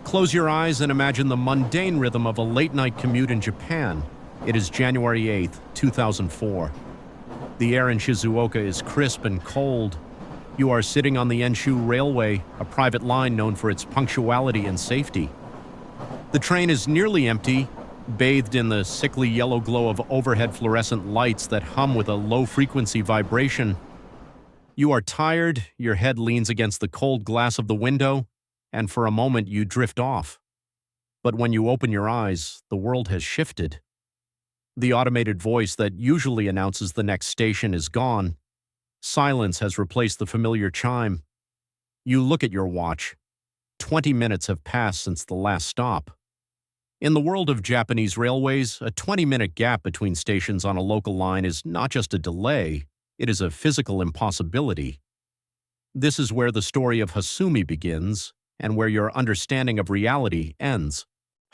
Close your eyes and imagine the mundane rhythm of a late-night commute in Japan. It is January 8th, 2004. The air in Shizuoka is crisp and cold. You are sitting on the Enshu Railway, a private line known for its punctuality and safety. The train is nearly empty, bathed in the sickly yellow glow of overhead fluorescent lights that hum with a low-frequency vibration. You are tired, your head leans against the cold glass of the window, and for a moment you drift off. But when you open your eyes, the world has shifted. The automated voice that usually announces the next station is gone. Silence has replaced the familiar chime. You look at your watch. 20 minutes have passed since the last stop. In the world of Japanese railways, a 20-minute gap between stations on a local line is not just a delay, it is a physical impossibility. This is where the story of Hasumi begins, and where your understanding of reality ends.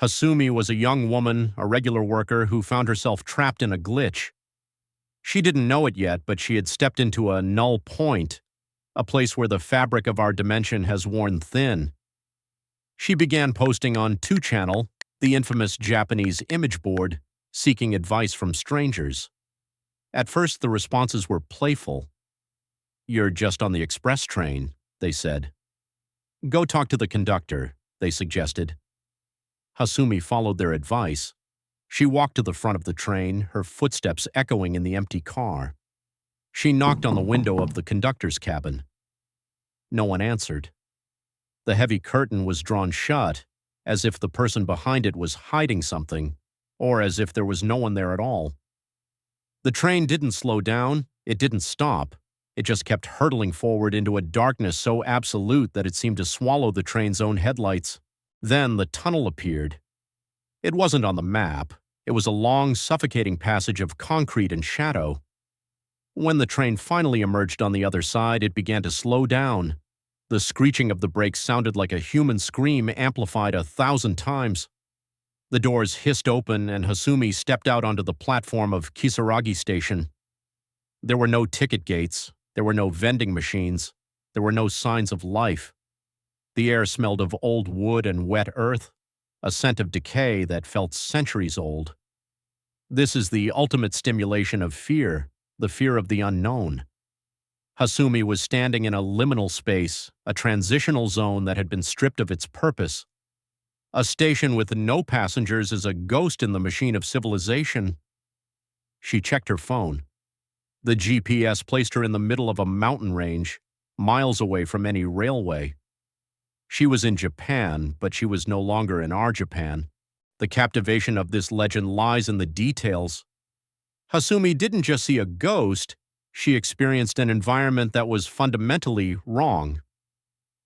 Hasumi was a young woman, a regular worker, who found herself trapped in a glitch. She didn't know it yet, but she had stepped into a null point, a place where the fabric of our dimension has worn thin. She began posting on 2channel, the infamous Japanese image board, seeking advice from strangers. At first, the responses were playful. "You're just on the express train," they said. "Go talk to the conductor," they suggested. Hasumi followed their advice. She walked to the front of the train, her footsteps echoing in the empty car. She knocked on the window of the conductor's cabin. No one answered. The heavy curtain was drawn shut, as if the person behind it was hiding something, or as if there was no one there at all. The train didn't slow down, it didn't stop. It just kept hurtling forward into a darkness so absolute that it seemed to swallow the train's own headlights. Then the tunnel appeared. It wasn't on the map. It was a long, suffocating passage of concrete and shadow. When the train finally emerged on the other side, it began to slow down. The screeching of the brakes sounded like a human scream amplified 1,000 times. The doors hissed open and Hasumi stepped out onto the platform of Kisaragi Station. There were no ticket gates. There were no vending machines. There were no signs of life. The air smelled of old wood and wet earth, a scent of decay that felt centuries old. This is the ultimate stimulation of fear, the fear of the unknown. Hasumi was standing in a liminal space, a transitional zone that had been stripped of its purpose. A station with no passengers is a ghost in the machine of civilization. She checked her phone. The GPS placed her in the middle of a mountain range, miles away from any railway. She was in Japan, but she was no longer in our Japan. The captivation of this legend lies in the details. Hasumi didn't just see a ghost, she experienced an environment that was fundamentally wrong.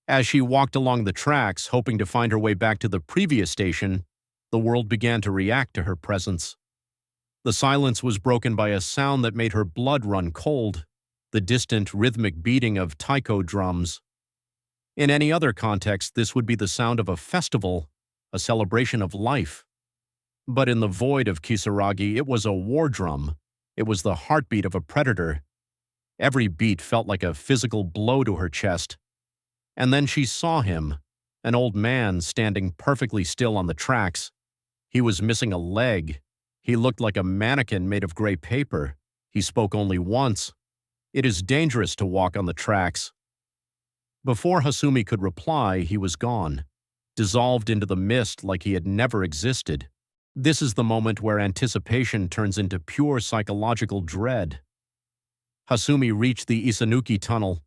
As she walked along the tracks, hoping to find her way back to the previous station, the world began to react to her presence. The silence was broken by a sound that made her blood run cold, the distant rhythmic beating of taiko drums. In any other context, this would be the sound of a festival, a celebration of life. But in the void of Kisaragi, it was a war drum. It was the heartbeat of a predator. Every beat felt like a physical blow to her chest. And then she saw him, an old man standing perfectly still on the tracks. He was missing a leg. He looked like a mannequin made of gray paper. He spoke only once. "It is dangerous to walk on the tracks." Before Hasumi could reply, he was gone, dissolved into the mist like he had never existed. This is the moment where anticipation turns into pure psychological dread. Hasumi reached the Isanuki tunnel.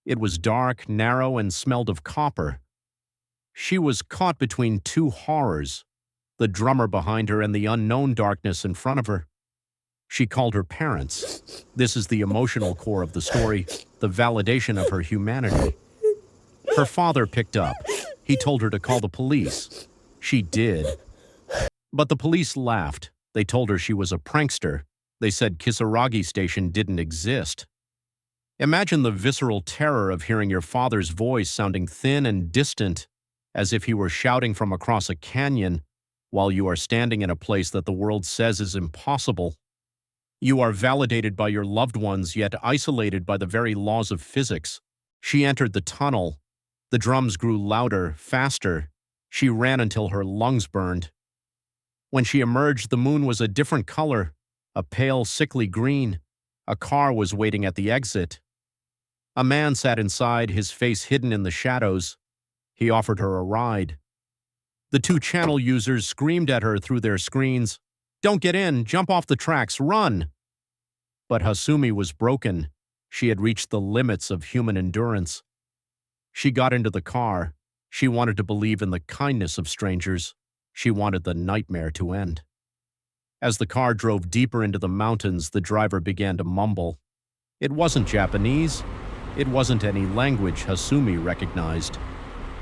It was dark, narrow, and smelled of copper. She was caught between two horrors, the drummer behind her and the unknown darkness in front of her. She called her parents. This is the emotional core of the story, the validation of her humanity. Her father picked up. He told her to call the police. She did. But the police laughed. They told her she was a prankster. They said Kisaragi Station didn't exist. Imagine the visceral terror of hearing your father's voice sounding thin and distant, as if he were shouting from across a canyon, while you are standing in a place that the world says is impossible. You are validated by your loved ones, yet isolated by the very laws of physics. She entered the tunnel. The drums grew louder, faster. She ran until her lungs burned. When she emerged, the moon was a different color, a pale, sickly green. A car was waiting at the exit. A man sat inside, his face hidden in the shadows. He offered her a ride. The two channel users screamed at her through their screens, "Don't get in! Jump off the tracks! Run!" But Hasumi was broken. She had reached the limits of human endurance. She got into the car. She wanted to believe in the kindness of strangers. She wanted the nightmare to end. As the car drove deeper into the mountains, the driver began to mumble. It wasn't Japanese. It wasn't any language Hasumi recognized.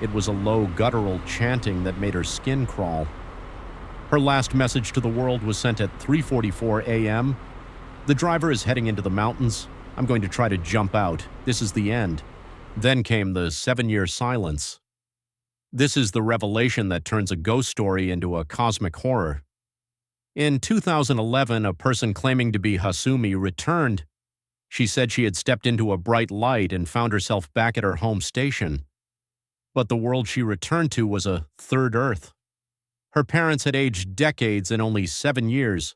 It was a low, guttural chanting that made her skin crawl. Her last message to the world was sent at 3:44 a.m. "The driver is heading into the mountains. I'm going to try to jump out. This is the end." Then came the 7-year silence. This is the revelation that turns a ghost story into a cosmic horror. In 2011, a person claiming to be Hasumi returned. She said she had stepped into a bright light and found herself back at her home station. But the world she returned to was a third Earth. Her parents had aged decades in only 7 years.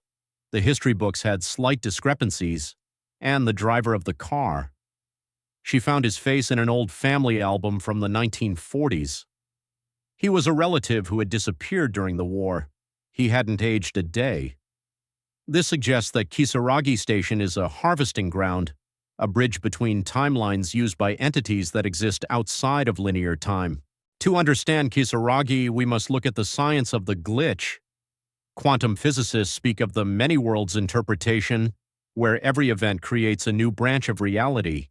The history books had slight discrepancies, and the driver of the car. She found his face in an old family album from the 1940s. He was a relative who had disappeared during the war. He hadn't aged a day. This suggests that Kisaragi Station is a harvesting ground, a bridge between timelines used by entities that exist outside of linear time. To understand Kisaragi, we must look at the science of the glitch. Quantum physicists speak of the many worlds interpretation, where every event creates a new branch of reality.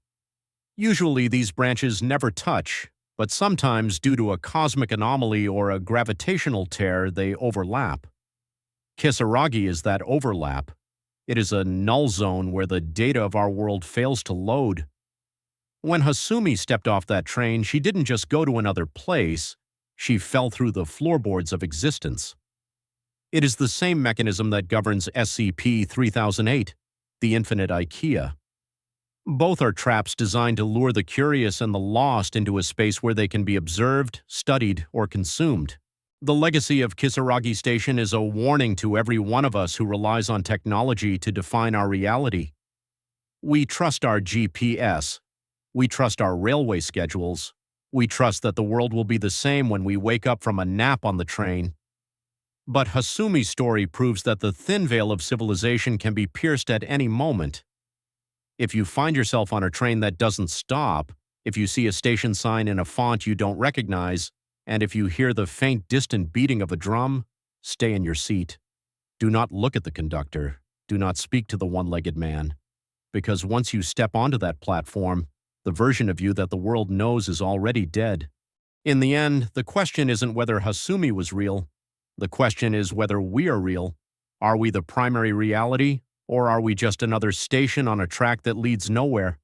Usually these branches never touch, but sometimes due to a cosmic anomaly or a gravitational tear, they overlap. Kisaragi is that overlap. It is a null zone where the data of our world fails to load. When Hasumi stepped off that train, she didn't just go to another place, she fell through the floorboards of existence. It is the same mechanism that governs SCP-3008, the infinite IKEA. Both are traps designed to lure the curious and the lost into a space where they can be observed, studied, or consumed. The legacy of Kisaragi Station is a warning to every one of us who relies on technology to define our reality. We trust our GPS. We trust our railway schedules. We trust that the world will be the same when we wake up from a nap on the train. But Hasumi's story proves that the thin veil of civilization can be pierced at any moment. If you find yourself on a train that doesn't stop, if you see a station sign in a font you don't recognize, and if you hear the faint, distant beating of a drum, stay in your seat. Do not look at the conductor. Do not speak to the one-legged man. Because once you step onto that platform, the version of you that the world knows is already dead. In the end, the question isn't whether Hasumi was real. The question is whether we are real. Are we the primary reality? Or are we just another station on a track that leads nowhere?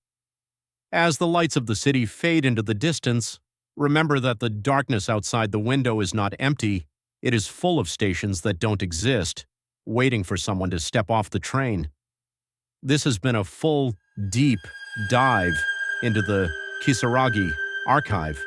As the lights of the city fade into the distance, remember that the darkness outside the window is not empty. It is full of stations that don't exist, waiting for someone to step off the train. This has been a full, deep dive into the Kisaragi archive.